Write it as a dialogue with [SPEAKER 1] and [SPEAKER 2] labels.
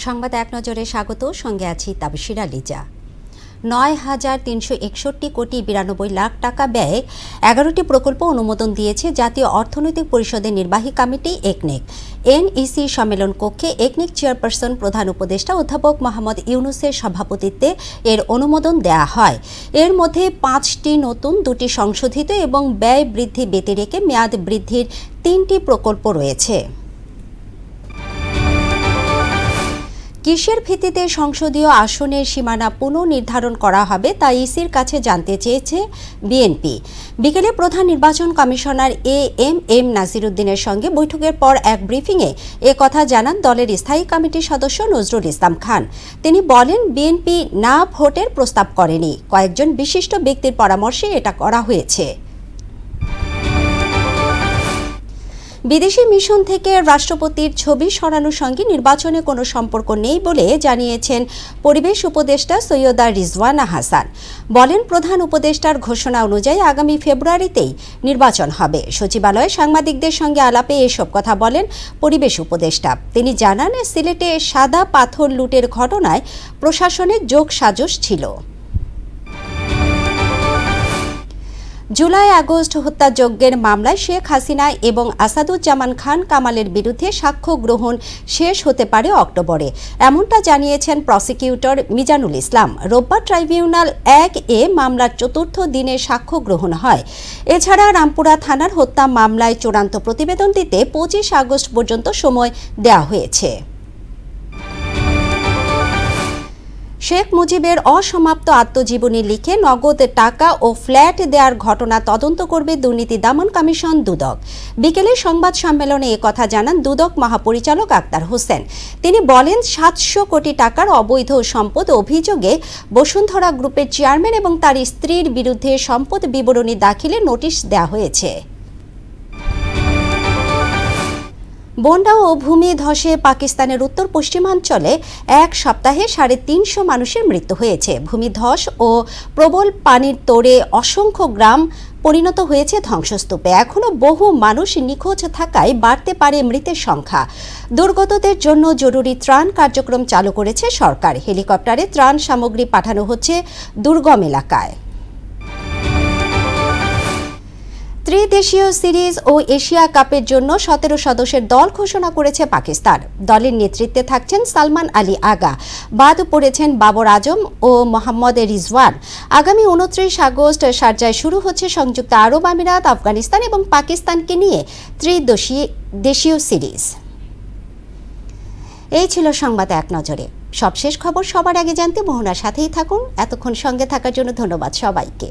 [SPEAKER 1] সংবাদ এক নজরে স্বাগত, সঙ্গে আছি তাবশিরা লিজা। ৯,৩৬১ কোটি ৯২ লাখ টাকা ব্যয়ে ১১টি প্রকল্প অনুমোদন দিয়েছে জাতীয় অর্থনৈতিক পরিষদের নির্বাহী কমিটি একনেক। এনইসি সম্মেলন কক্ষে একনেক চেয়ারপারসন প্রধান উপদেষ্টা অধ্যাপক মোহাম্মদ ইউনুসের সভাপতিত্বে এর অনুমোদন দেয়া হয়। এর মধ্যে ৫টি নতুন, ২টি সংশোধিত এবং ব্যয় বৃদ্ধি ব্যতিরেকে মেয়াদ বৃদ্ধির ৩টি প্রকল্প রয়েছে। কিসের ভিত্তিতে সংসদীয় আসনের সীমানা পুনর্নির্ধারণ করা হবে তা ইসির কাছে জানতে চেয়েছে বিএনপি। বিকেলে প্রধান নির্বাচন কমিশনার এম নাজিরউদ্দিনের সঙ্গে বৈঠকের পর এক ব্রিফিংয়ে কথা জানান দলের স্থায়ী কমিটির সদস্য নজরুল ইসলাম খান। তিনি বলেন, বিএনপি না ভোটের প্রস্তাব করেনি, কয়েকজন বিশিষ্ট ব্যক্তির পরামর্শে এটা করা হয়েছে। বিদেশি মিশন থেকে রাষ্ট্রপতির ছবি সরানোর সঙ্গে নির্বাচনে কোনো সম্পর্ক নেই বলে জানিয়েছেন পরিবেশ উপদেষ্টা সৈয়দা রিজওয়ানা হাসান। বলেন, প্রধান উপদেষ্টার ঘোষণা অনুযায়ী আগামী ফেব্রুয়ারিতেই নির্বাচন হবে। সচিবালয়ে সাংবাদিকদের সঙ্গে আলাপে এসব কথা বলেন পরিবেশ উপদেষ্টা। তিনি জানান, সিলেটে সাদা পাথর লুটের ঘটনায় প্রশাসনের যোগসাজশ ছিল। জুলাই-আগস্ট হত্যাযজ্ঞের মামলায় শেখ হাসিনা এবং আসাদুজ্জামান খান কামালের বিরুদ্ধে সাক্ষ্য গ্রহণ শেষ হতে পারে অক্টোবরে, এমনটা জানিয়েছেন প্রসিকিউটর মিজানুল ইসলাম। রোববার ট্রাইব্যুনাল ১-এ মামলার ৪র্থ দিনে সাক্ষ্য গ্রহণ হয়। এছাড়া রামপুরা থানার হত্যা মামলায় চূড়ান্ত প্রতিবেদন দিতে ২৫ আগস্ট পর্যন্ত সময় দেওয়া হয়েছে। শেখ মুজিবের অসমাপ্ত আত্মজীবনী লিখে নগদ টাকা ও ফ্ল্যাট দেওয়ার ঘটনা তদন্ত করবে দুর্নীতি দমন কমিশন দুদক। বিকেলে সংবাদ সম্মেলনে একথা জানান দুদক মহাপরিচালক আক্তার হোসেন। তিনি বলেন, ৭০০ কোটি টাকার অবৈধ সম্পদ অভিযোগে বসুন্ধরা গ্রুপের চেয়ারম্যান এবং তার স্ত্রীর বিরুদ্ধে সম্পদ বিবরণী দাখিলে নোটিশ দেওয়া হয়েছে। বন্যা ও ভূমি ধসে পাকিস্তানের উত্তর পশ্চিমাঞ্চলে এক সপ্তাহে ৩৫০ মানুষের মৃত্যু হয়েছে। ভূমিধস ও প্রবল পানির তোড়ে অসংখ্য গ্রাম পরিণত হয়েছে ধ্বংসস্তূপে। এখনও বহু মানুষ নিখোঁজ থাকায় বাড়তে পারে মৃতের সংখ্যা। দুর্গতদের জন্য জরুরি ত্রাণ কার্যক্রম চালু করেছে সরকার। হেলিকপ্টারে ত্রাণ সামগ্রী পাঠানো হচ্ছে দুর্গম এলাকায়। ত্রিদেশীয় সিরিজ ও এশিয়া কাপের জন্য ১৭ সদস্যের দল ঘোষণা করেছে পাকিস্তান। দলের নেতৃত্বে থাকছেন সালমান আলী আগা, বাদ পড়েছেন বাবর আজম ও মোহাম্মদ রিজওয়ান। আগামী ২৯ আগস্ট শারজায় শুরু হচ্ছে সংযুক্ত আরব আমিরাত, আফগানিস্তান এবং পাকিস্তানকে নিয়ে ত্রিদেশীয় সিরিজ। এই ছিল সংবাদ এক নজরে। সবশেষ খবর সবার আগে জানতে মোহনার সাথেই থাকুন। এতক্ষণ সঙ্গে থাকার জন্য ধন্যবাদ সবাইকে।